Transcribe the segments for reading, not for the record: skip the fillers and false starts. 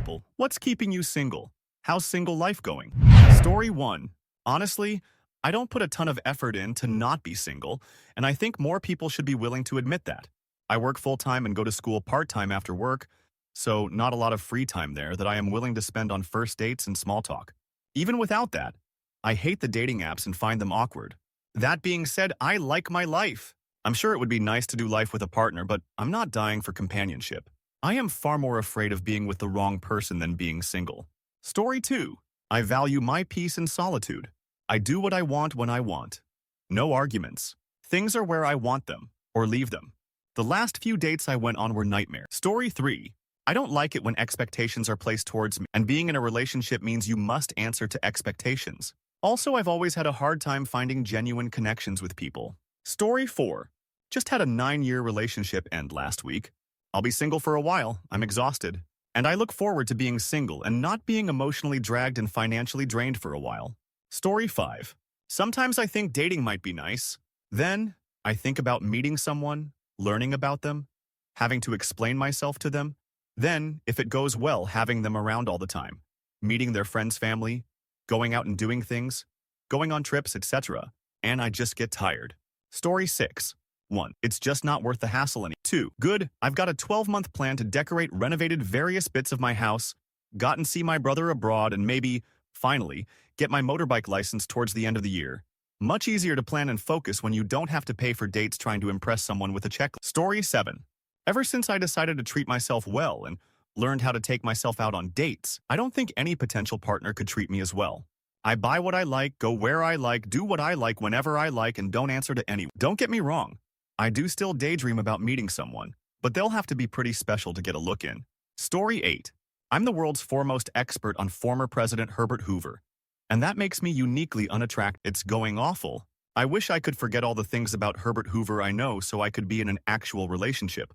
people, what's keeping you single? How's single life going? Story 1. Honestly, I don't put a ton of effort in to not be single, and I think more people should be willing to admit that. I work full-time and go to school part-time after work, so not a lot of free time there that I am willing to spend on first dates and small talk. Even without that, I hate the dating apps and find them awkward. That being said, I like my life. I'm sure it would be nice to do life with a partner, but I'm not dying for companionship. I am far more afraid of being with the wrong person than being single. Story 2. I value my peace and solitude. I do what I want when I want. No arguments. Things are where I want them, or leave them. The last few dates I went on were nightmares. Story 3. I don't like it when expectations are placed towards me, and being in a relationship means you must answer to expectations. Also, I've always had a hard time finding genuine connections with people. Story 4. Just had a 9-year relationship end last week. I'll be single for a while. I'm exhausted. And I look forward to being single and not being emotionally dragged and financially drained for a while. Story 5. Sometimes I think dating might be nice. Then, I think about meeting someone, learning about them, having to explain myself to them. Then, if it goes well, having them around all the time, meeting their friends' family, going out and doing things, going on trips, etc. And I just get tired. Story 6. 1. It's just not worth the hassle any. 2. Good, I've got a 12-month plan to decorate renovated various bits of my house, gotten see my brother abroad, and maybe, finally, get my motorbike license towards the end of the year. Much easier to plan and focus when you don't have to pay for dates trying to impress someone with a checklist. Story 7. Ever since I decided to treat myself well and learned how to take myself out on dates, I don't think any potential partner could treat me as well. I buy what I like, go where I like, do what I like whenever I like, and don't answer to anyone. Don't get me wrong. I do still daydream about meeting someone, but they'll have to be pretty special to get a look in. Story 8. I'm the world's foremost expert on former President Herbert Hoover, and that makes me uniquely unattractive. It's going awful. I wish I could forget all the things about Herbert Hoover I know so I could be in an actual relationship,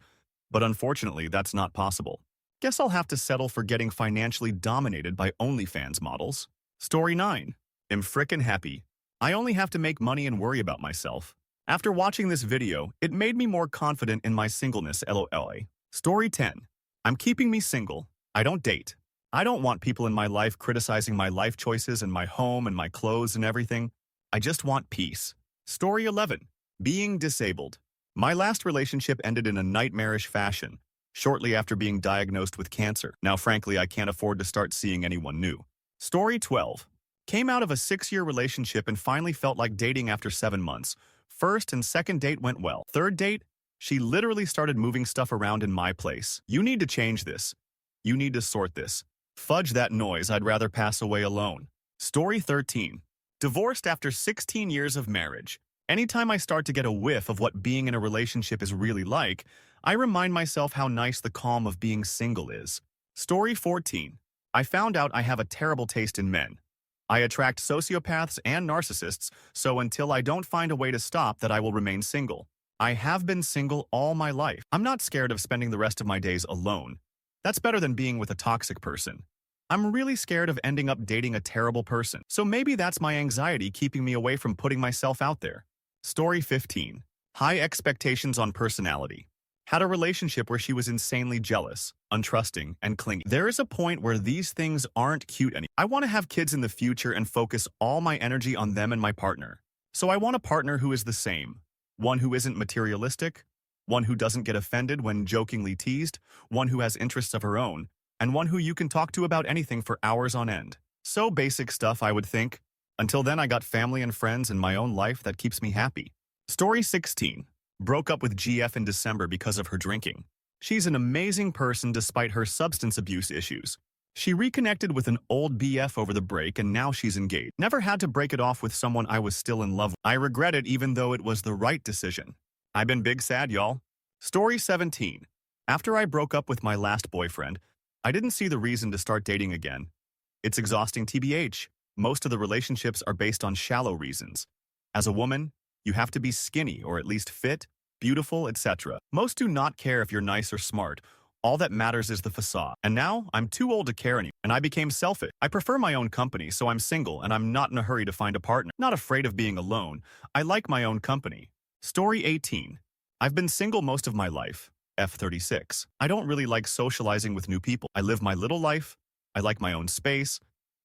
but unfortunately that's not possible. Guess I'll have to settle for getting financially dominated by OnlyFans models. Story 9. Am frickin' happy. I only have to make money and worry about myself. After watching this video, it made me more confident in my singleness, LOL. Story 10. I'm keeping me single. I don't date. I don't want people in my life criticizing my life choices and my home and my clothes and everything. I just want peace. Story 11. Being disabled. My last relationship ended in a nightmarish fashion, shortly after being diagnosed with cancer. Now, frankly, I can't afford to start seeing anyone new. Story 12. Came out of a 6-year relationship and finally felt like dating after 7 months. First and second date went well. Third date, she literally started moving stuff around in my place. You need to change this. You need to sort this. Fudge that noise, I'd rather pass away alone. Story 13. Divorced after 16 years of marriage. Anytime I start to get a whiff of what being in a relationship is really like, I remind myself how nice the calm of being single is. Story 14. I found out I have a terrible taste in men. I attract sociopaths and narcissists, so until I don't find a way to stop that, I will remain single. I have been single all my life. I'm not scared of spending the rest of my days alone. That's better than being with a toxic person. I'm really scared of ending up dating a terrible person, so maybe that's my anxiety keeping me away from putting myself out there. Story 15. High expectations on personality. Had a relationship where she was insanely jealous, untrusting, and clingy. There is a point where these things aren't cute anymore. I want to have kids in the future and focus all my energy on them and my partner. So I want a partner who is the same. One who isn't materialistic, one who doesn't get offended when jokingly teased, one who has interests of her own, and one who you can talk to about anything for hours on end. So basic stuff, I would think. Until then, I got family and friends and my own life that keeps me happy. Story 16. Broke up with GF in December because of her drinking. She's an amazing person despite her substance abuse issues. She reconnected with an old BF over the break and now she's engaged. Never had to break it off with someone I was still in love with. I regret it even though it was the right decision. I've been big sad, y'all. Story 17. After I broke up with my last boyfriend, I didn't see the reason to start dating again. It's exhausting TBH. Most of the relationships are based on shallow reasons. As a woman, you have to be skinny or at least fit, beautiful, etc. Most do not care if you're nice or smart. All that matters is the facade. And now, I'm too old to care anymore, and I became selfish. I prefer my own company, so I'm single and I'm not in a hurry to find a partner. Not afraid of being alone. I like my own company. Story 18. I've been single most of my life. F36. I don't really like socializing with new people. I live my little life. I like my own space.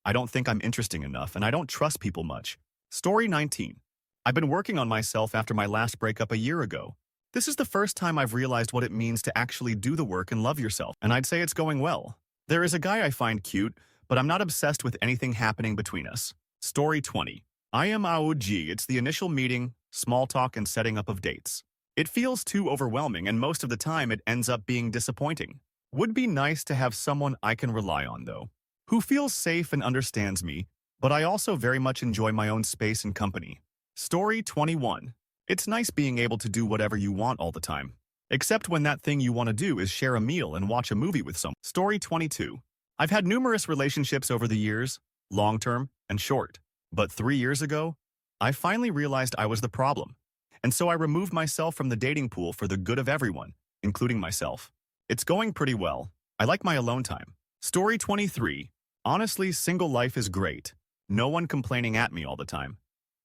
I don't think I'm interesting enough, and I don't trust people much. Story 19. I've been working on myself after my last breakup a year ago. This is the first time I've realized what it means to actually do the work and love yourself, and I'd say it's going well. There is a guy I find cute, but I'm not obsessed with anything happening between us. Story 20. I am AOG. It's the initial meeting, small talk, and setting up of dates. It feels too overwhelming, and most of the time it ends up being disappointing. Would be nice to have someone I can rely on, though, who feels safe and understands me, but I also very much enjoy my own space and company. Story 21. It's nice being able to do whatever you want all the time, except when that thing you want to do is share a meal and watch a movie with someone. Story 22. I've had numerous relationships over the years, long-term and short, but 3 years ago, I finally realized I was the problem, and so I removed myself from the dating pool for the good of everyone, including myself. It's going pretty well. I like my alone time. Story 23. Honestly, single life is great. No one complaining at me all the time.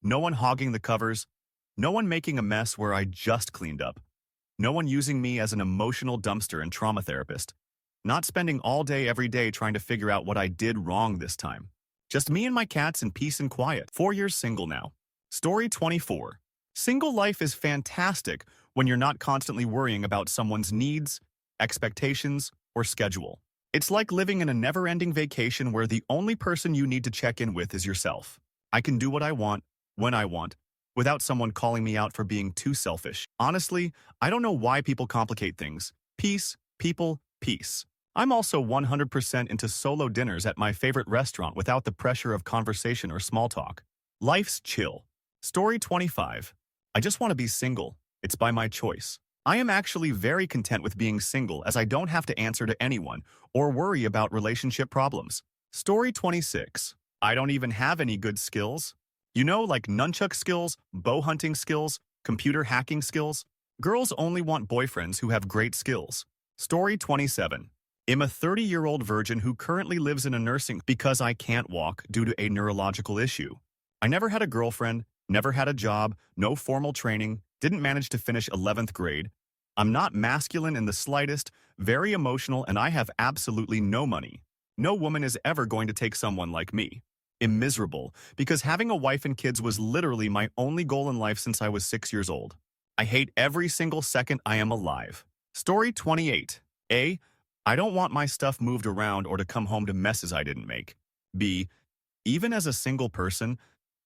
No one hogging the covers. No one making a mess where I just cleaned up. No one using me as an emotional dumpster and trauma therapist. Not spending all day every day trying to figure out what I did wrong this time. Just me and my cats in peace and quiet. 4 years single now. Story 24. Single life is fantastic when you're not constantly worrying about someone's needs, expectations, or schedule. It's like living in a never-ending vacation where the only person you need to check in with is yourself. I can do what I want, when I want, without someone calling me out for being too selfish. Honestly, I don't know why people complicate things. Peace, people, peace. I'm also 100% into solo dinners at my favorite restaurant without the pressure of conversation or small talk. Life's chill. Story 25. I just want to be single. It's by my choice. I am actually very content with being single as I don't have to answer to anyone or worry about relationship problems. Story 26. I don't even have any good skills. You know, like nunchuck skills, bow hunting skills, computer hacking skills. Girls only want boyfriends who have great skills. Story 27. I'm a 30-year-old virgin who currently lives in a nursing because I can't walk due to a neurological issue. I never had a girlfriend, never had a job, no formal training, didn't manage to finish 11th grade. I'm not masculine in the slightest, very emotional, and I have absolutely no money. No woman is ever going to take someone like me. I'm miserable because having a wife and kids was literally my only goal in life since I was 6 years old. I hate every single second I am alive. Story 28. A. I don't want my stuff moved around or to come home to messes I didn't make. B. Even as a single person,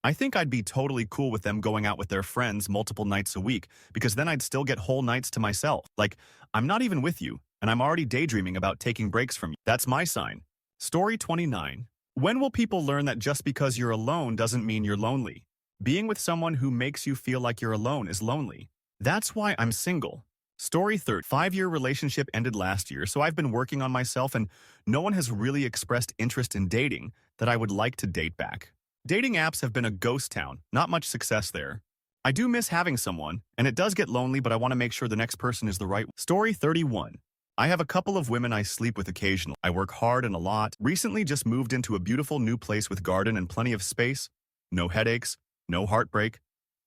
I think I'd be totally cool with them going out with their friends multiple nights a week because then I'd still get whole nights to myself. Like, I'm not even with you, and I'm already daydreaming about taking breaks from you. That's my sign. Story 29. When will people learn that just because you're alone doesn't mean you're lonely? Being with someone who makes you feel like you're alone is lonely. That's why I'm single. Story 30. 5-year relationship ended last year, so I've been working on myself and no one has really expressed interest in dating that I would like to date back. Dating apps have been a ghost town, not much success there. I do miss having someone, and it does get lonely, but I want to make sure the next person is the right one. Story 31. I have a couple of women I sleep with occasionally. I work hard and a lot. Recently just moved into a beautiful new place with garden and plenty of space. No headaches, no heartbreak.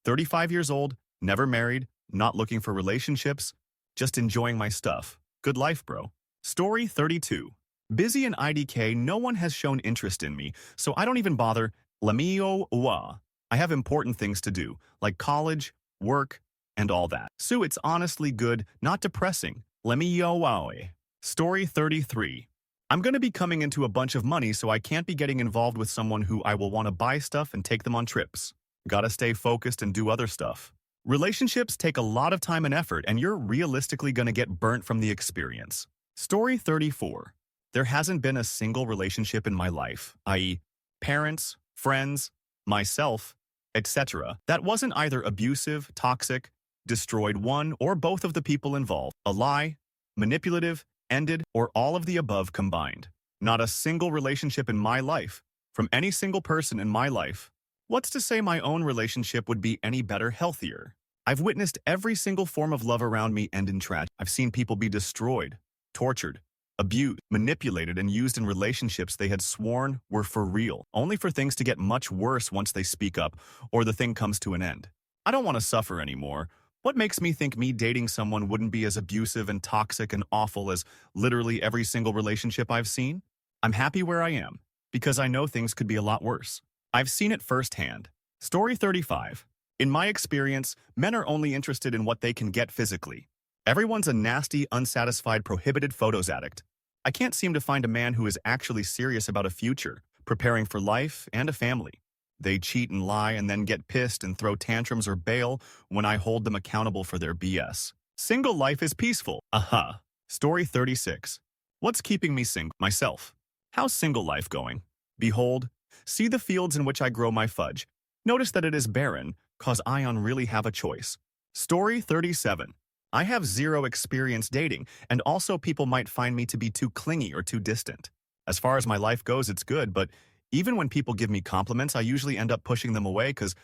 35 years old, never married, not looking for relationships, just enjoying my stuff. Good life, bro. Story 32. Busy in IDK, no one has shown interest in me, so I don't even bother. Lamio wa. I have important things to do, like college, work, and all that. So it's honestly good, not depressing. Lamio wawe. Story 33. I'm going to be coming into a bunch of money, so I can't be getting involved with someone who I will want to buy stuff and take them on trips. Gotta stay focused and do other stuff. Relationships take a lot of time and effort, and you're realistically going to get burnt from the experience. Story 34. There hasn't been a single relationship in my life, i.e., parents, friends, myself, etc., that wasn't either abusive, toxic, destroyed one or both of the people involved, a lie, manipulative, ended, or all of the above combined. Not a single relationship in my life, from any single person in my life. What's to say my own relationship would be any better, healthier? I've witnessed every single form of love around me end in tragedy. I've seen people be destroyed, tortured, abused, manipulated, and used in relationships they had sworn were for real, only for things to get much worse once they speak up or the thing comes to an end. I don't want to suffer anymore What makes me think me dating someone wouldn't be as abusive and toxic and awful as literally every single relationship I've seen? I'm happy where I am, because I know things could be a lot worse. I've seen it firsthand. Story 35. In my experience, men are only interested in what they can get physically. Everyone's a nasty, unsatisfied, prohibited photos addict. I can't seem to find a man who is actually serious about a future, preparing for life and a family. They cheat and lie and then get pissed and throw tantrums or bail when I hold them accountable for their BS. Single life is peaceful. Aha. Story 36. What's keeping me single? Myself. How's single life going? Behold, see the fields in which I grow my fudge. Notice that it is barren, cause I really have a choice. Story 37. I have zero experience dating, and also people might find me to be too clingy or too distant. As far as my life goes, it's good, but even when people give me compliments, I usually end up pushing them away because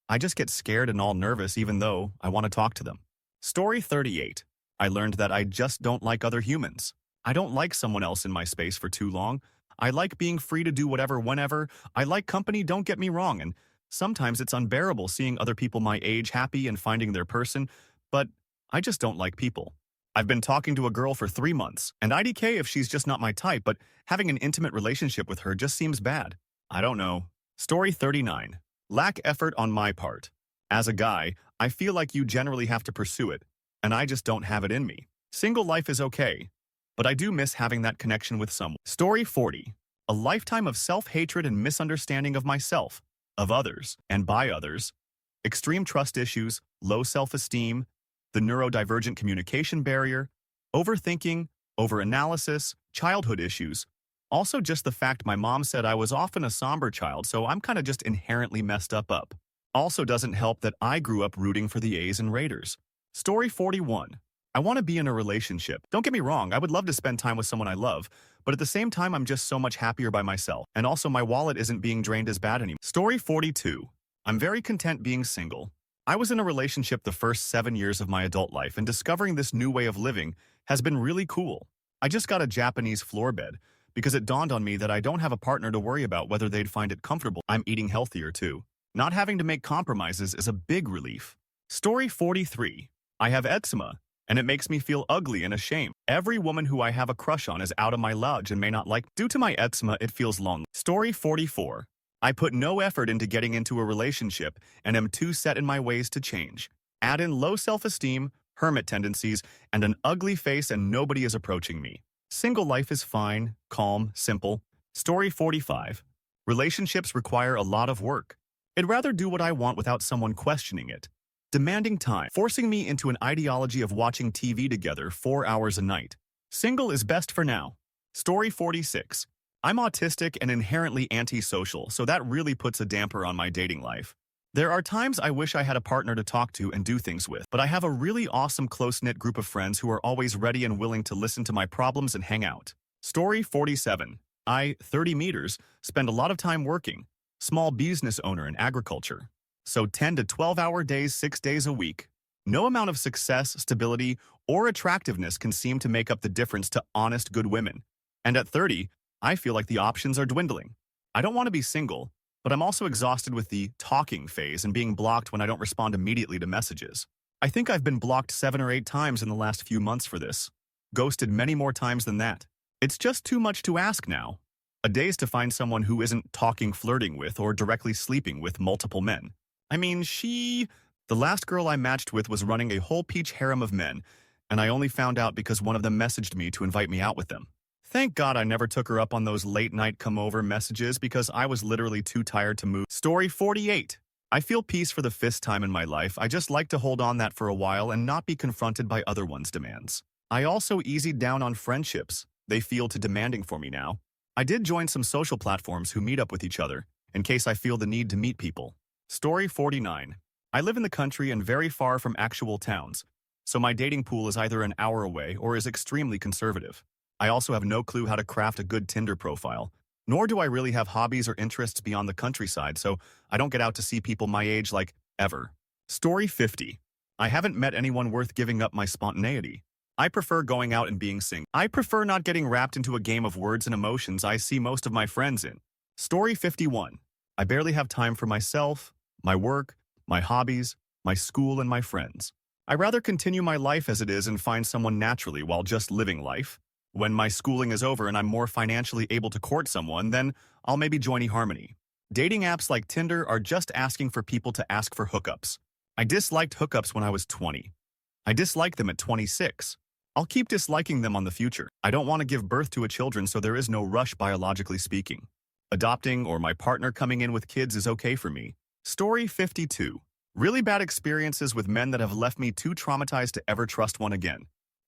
I just get scared and all nervous even though I want to talk to them. Story 38. I learned that I just don't like other humans. I don't like someone else in my space for too long. I like being free to do whatever whenever. I like company, don't get me wrong, and sometimes it's unbearable seeing other people my age happy and finding their person, but I just don't like people. I've been talking to a girl for 3 months, and IDK if she's just not my type, but having an intimate relationship with her just seems bad. I don't know. Story 39. Lack effort on my part. As a guy, I feel like you generally have to pursue it, and I just don't have it in me. Single life is okay, but I do miss having that connection with someone. Story 40. A lifetime of self-hatred and misunderstanding of myself, of others, and by others. Extreme trust issues, low self-esteem, the neurodivergent communication barrier, overthinking, overanalysis, childhood issues. Also just the fact my mom said I was often a somber child, so I'm kind of just inherently messed up. Also doesn't help that I grew up rooting for the A's and Raiders. Story 41. I want to be in a relationship. Don't get me wrong, I would love to spend time with someone I love, but at the same time I'm just so much happier by myself, and also my wallet isn't being drained as bad anymore. Story 42. I'm very content being single. I was in a relationship the first 7 years of my adult life, and discovering this new way of living has been really cool. I just got a Japanese floor bed because it dawned on me that I don't have a partner to worry about whether they'd find it comfortable. I'm eating healthier too. Not having to make compromises is a big relief. Story 43. I have eczema, and it makes me feel ugly and ashamed. Every woman who I have a crush on is out of my lodge and may not like. Due to my eczema, it feels lonely. Story 44. I put no effort into getting into a relationship and am too set in my ways to change. Add in low self-esteem, hermit tendencies, and an ugly face and nobody is approaching me. Single life is fine, calm, simple. Story 45. Relationships require a lot of work. I'd rather do what I want without someone questioning it. Demanding time, forcing me into an ideology of watching TV together 4 hours a night. Single is best for now. Story 46. I'm autistic and inherently antisocial, so that really puts a damper on my dating life. There are times I wish I had a partner to talk to and do things with, but I have a really awesome close-knit group of friends who are always ready and willing to listen to my problems and hang out. Story 47. I, 30 meters, spend a lot of time working. Small business owner in agriculture. So 10 to 12-hour days, 6 days a week. No amount of success, stability, or attractiveness can seem to make up the difference to honest, good women. And at 30, I feel like the options are dwindling. I don't want to be single, but I'm also exhausted with the talking phase and being blocked when I don't respond immediately to messages. I think I've been blocked 7 or 8 times in the last few months for this. Ghosted many more times than that. It's just too much to ask now. A daze to find someone who isn't talking, flirting with, or directly sleeping with multiple men. I mean, the last girl I matched with was running a whole peach harem of men, and I only found out because one of them messaged me to invite me out with them. Thank God I never took her up on those late-night come-over messages because I was literally too tired to move. Story 48. I feel peace for the 5th time in my life. I just like to hold on that for a while and not be confronted by other one's demands. I also eased down on friendships. They feel too demanding for me now. I did join some social platforms who meet up with each other, in case I feel the need to meet people. Story 49. I live in the country and very far from actual towns, so my dating pool is either an hour away or is extremely conservative. I also have no clue how to craft a good Tinder profile, nor do I really have hobbies or interests beyond the countryside, so I don't get out to see people my age like ever. Story 50. I haven't met anyone worth giving up my spontaneity. I prefer going out and being single. I prefer not getting wrapped into a game of words and emotions I see most of my friends in. Story 51. I barely have time for myself, my work, my hobbies, my school, and my friends. I'd rather continue my life as it is and find someone naturally while just living life. When my schooling is over and I'm more financially able to court someone, then I'll maybe join eHarmony. Dating apps like Tinder are just asking for people to ask for hookups. I disliked hookups when I was 20. I dislike them at 26. I'll keep disliking them on the future. I don't want to give birth to a children, so there is no rush biologically speaking. Adopting or my partner coming in with kids is okay for me. Story 52. Really bad experiences with men that have left me too traumatized to ever trust one again.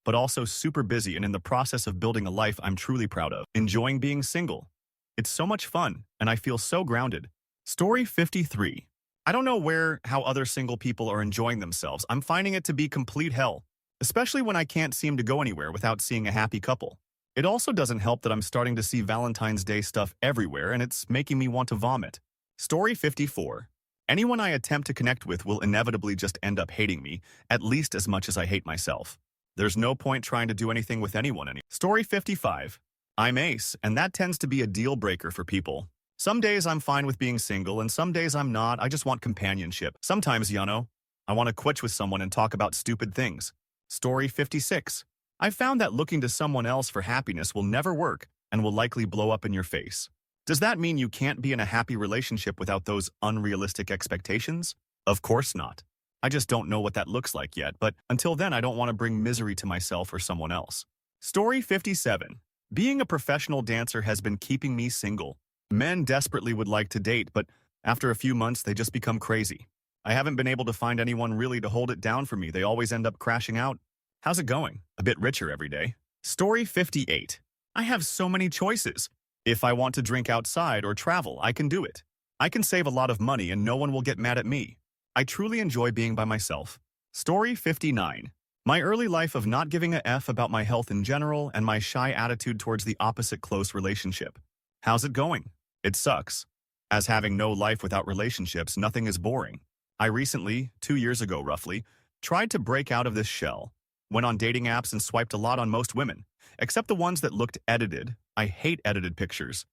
But also super busy and in the process of building a life I'm truly proud of. Enjoying being single. It's so much fun, and I feel so grounded. Story 53. I don't know how other single people are enjoying themselves. I'm finding it to be complete hell, especially when I can't seem to go anywhere without seeing a happy couple. It also doesn't help that I'm starting to see Valentine's Day stuff everywhere, and it's making me want to vomit. Story 54. Anyone I attempt to connect with will inevitably just end up hating me, at least as much as I hate myself. There's no point trying to do anything with anyone anymore. Story 55. I'm ace, and that tends to be a deal breaker for people. Some days I'm fine with being single, and some days I'm not. I just want companionship. Sometimes, I want to quitch with someone and talk about stupid things. Story 56. I've found that looking to someone else for happiness will never work and will likely blow up in your face. Does that mean you can't be in a happy relationship without those unrealistic expectations? Of course not. I just don't know what that looks like yet, but until then I don't want to bring misery to myself or someone else. Story 57. Being a professional dancer has been keeping me single. Men desperately would like to date, but after a few months they just become crazy. I haven't been able to find anyone really to hold it down for me. They always end up crashing out. How's it going? A bit richer every day. Story 58. I have so many choices. If I want to drink outside or travel, I can do it. I can save a lot of money and no one will get mad at me. I truly enjoy being by myself. Story 59. My early life of not giving a F about my health in general and my shy attitude towards the opposite close relationship. How's it going? It sucks. As having no life without relationships, nothing is boring. I recently, 2 years ago roughly, tried to break out of this shell. Went on dating apps and swiped a lot on most women, except the ones that looked edited. I hate edited pictures.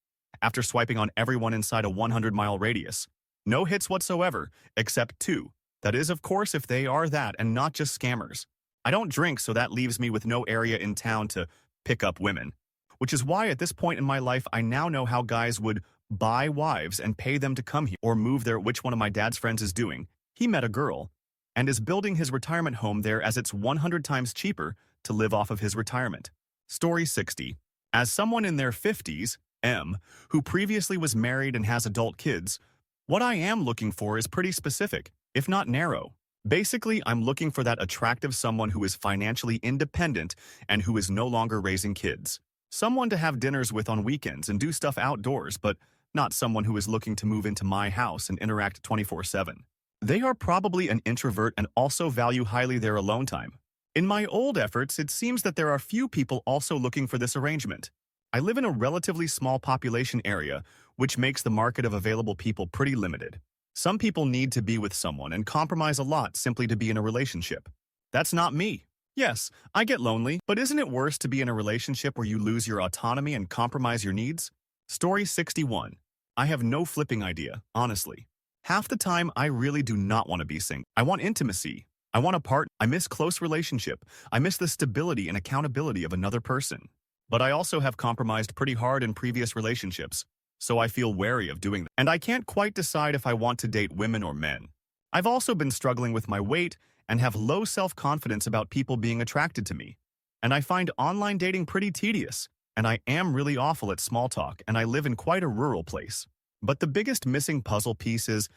After swiping on everyone inside a 100-mile radius. No hits whatsoever, except 2. That is, of course, if they are that and not just scammers. I don't drink, so that leaves me with no area in town to pick up women. Which is why at this point in my life, I now know how guys would buy wives and pay them to come here or move there, which one of my dad's friends is doing. He met a girl and is building his retirement home there as it's 100 times cheaper to live off of his retirement. Story 60. As someone in their 50s, who previously was married and has adult kids, what I am looking for is pretty specific, if not narrow. Basically, I'm looking for that attractive someone who is financially independent and who is no longer raising kids. Someone to have dinners with on weekends and do stuff outdoors, but not someone who is looking to move into my house and interact 24/7. They are probably an introvert and also value highly their alone time. In my old efforts, it seems that there are few people also looking for this arrangement. I live in a relatively small population area, which makes the market of available people pretty limited. Some people need to be with someone and compromise a lot simply to be in a relationship. That's not me. Yes, I get lonely, but isn't it worse to be in a relationship where you lose your autonomy and compromise your needs? Story 61. I have no flipping idea, honestly. Half the time, I really do not want to be single. I want intimacy. I want a partner. I miss close relationship. I miss the stability and accountability of another person. But I also have compromised pretty hard in previous relationships, so I feel wary of doing that. And I can't quite decide if I want to date women or men. I've also been struggling with my weight and have low self-confidence about people being attracted to me. And I find online dating pretty tedious, and I am really awful at small talk, and I live in quite a rural place. But the biggest missing puzzle piece is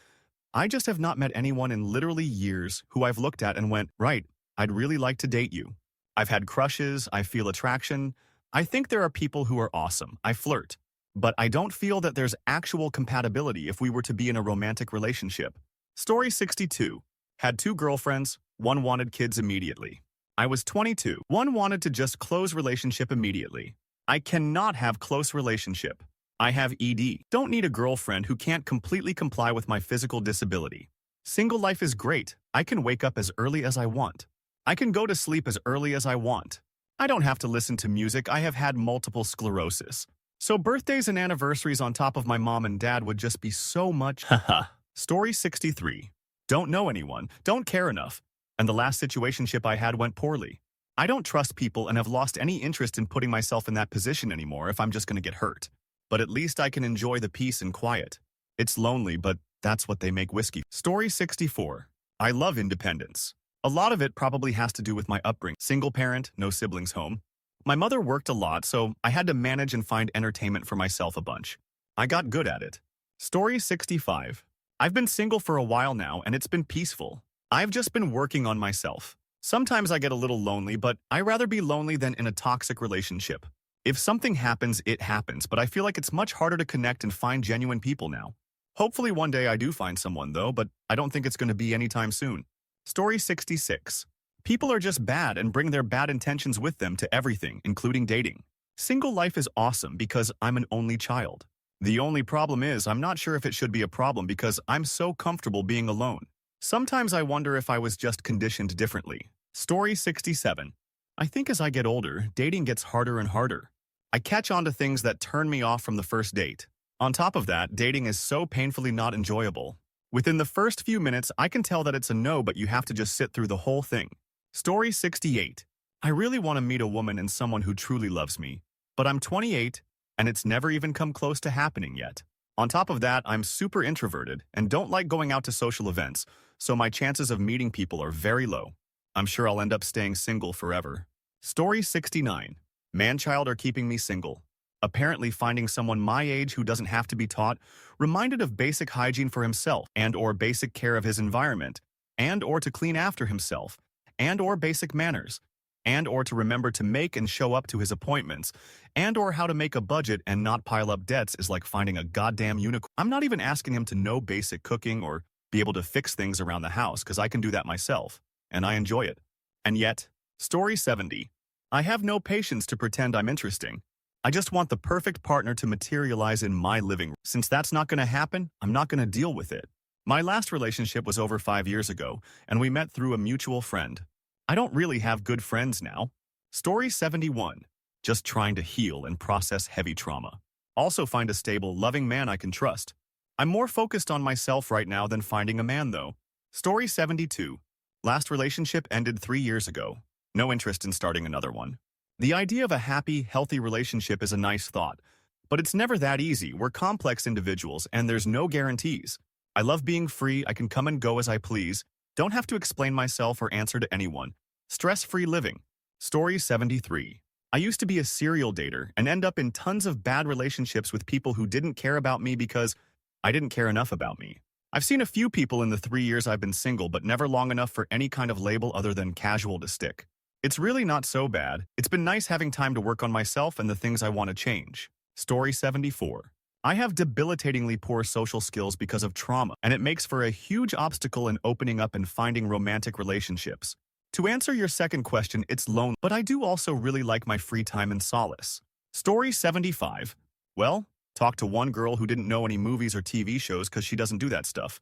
I just have not met anyone in literally years who I've looked at and went, right, I'd really like to date you. I've had crushes, I feel attraction. I think there are people who are awesome. I flirt. But I don't feel that there's actual compatibility if we were to be in a romantic relationship. Story 62. Had 2 girlfriends, one wanted kids immediately. I was 22. One wanted to just close relationship immediately. I cannot have close relationship. I have ED. Don't need a girlfriend who can't completely comply with my physical disability. Single life is great. I can wake up as early as I want. I can go to sleep as early as I want. I don't have to listen to music. I have had multiple sclerosis. So birthdays and anniversaries on top of my mom and dad would just be so much. Haha. Story 63. Don't know anyone. Don't care enough. and the last situationship I had went poorly. I don't trust people and have lost any interest in putting myself in that position anymore if I'm just going to get hurt. But at least I can enjoy the peace and quiet. It's lonely, but that's what they make whiskey. Story 64. I love independence. A lot of it probably has to do with my upbringing. Single parent, no siblings home. My mother worked a lot, so I had to manage and find entertainment for myself a bunch. I got good at it. Story 65. I've been single for a while now, and it's been peaceful. I've just been working on myself. Sometimes I get a little lonely, but I'd rather be lonely than in a toxic relationship. If something happens, it happens, but I feel like it's much harder to connect and find genuine people now. Hopefully one day I do find someone though, but I don't think it's going to be anytime soon. Story 66. People are just bad and bring their bad intentions with them to everything, including dating. Single life is awesome because I'm an only child. The only problem is I'm not sure if it should be a problem because I'm so comfortable being alone. Sometimes I wonder if I was just conditioned differently. Story 67. I think as I get older, dating gets harder and harder. I catch on to things that turn me off from the first date. On top of that, dating is so painfully not enjoyable. Within the first few minutes, I can tell that it's a no, but you have to just sit through the whole thing. Story 68. I really want to meet a woman and someone who truly loves me, but I'm 28 and it's never even come close to happening yet. On top of that, I'm super introverted and don't like going out to social events, so my chances of meeting people are very low. I'm sure I'll end up staying single forever. Story 69. Man-child are keeping me single. Apparently finding someone my age who doesn't have to be taught, reminded of basic hygiene for himself and/or basic care of his environment, and/or to clean after himself, and/or basic manners, and/or to remember to make and show up to his appointments, and/or how to make a budget and not pile up debts is like finding a goddamn unicorn. I'm not even asking him to know basic cooking or be able to fix things around the house because I can do that myself, and I enjoy it. And yet, Story 70. I have no patience to pretend I'm interesting. I just want the perfect partner to materialize in my living room. Since that's not going to happen, I'm not going to deal with it. My last relationship was over 5 years ago, and we met through a mutual friend. I don't really have good friends now. Story 71. Just trying to heal and process heavy trauma. Also find a stable, loving man I can trust. I'm more focused on myself right now than finding a man though. Story 72. Last relationship ended 3 years ago. No interest in starting another one. The idea of a happy, healthy relationship is a nice thought, but it's never that easy. We're complex individuals and there's no guarantees. I love being free, I can come and go as I please, don't have to explain myself or answer to anyone. Stress-free living. Story 73. I used to be a serial dater and end up in tons of bad relationships with people who didn't care about me because I didn't care enough about me. I've seen a few people in the 3 years I've been single, but never long enough for any kind of label other than casual to stick. It's really not so bad. It's been nice having time to work on myself and the things I want to change. Story 74. I have debilitatingly poor social skills because of trauma, and it makes for a huge obstacle in opening up and finding romantic relationships. To answer your second question, it's lonely, but I do also really like my free time and solace. Story 75. Well, talked to one girl who didn't know any movies or TV shows because she doesn't do that stuff.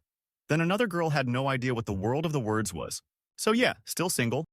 Then another girl had no idea what the world of the words was. So yeah, still single.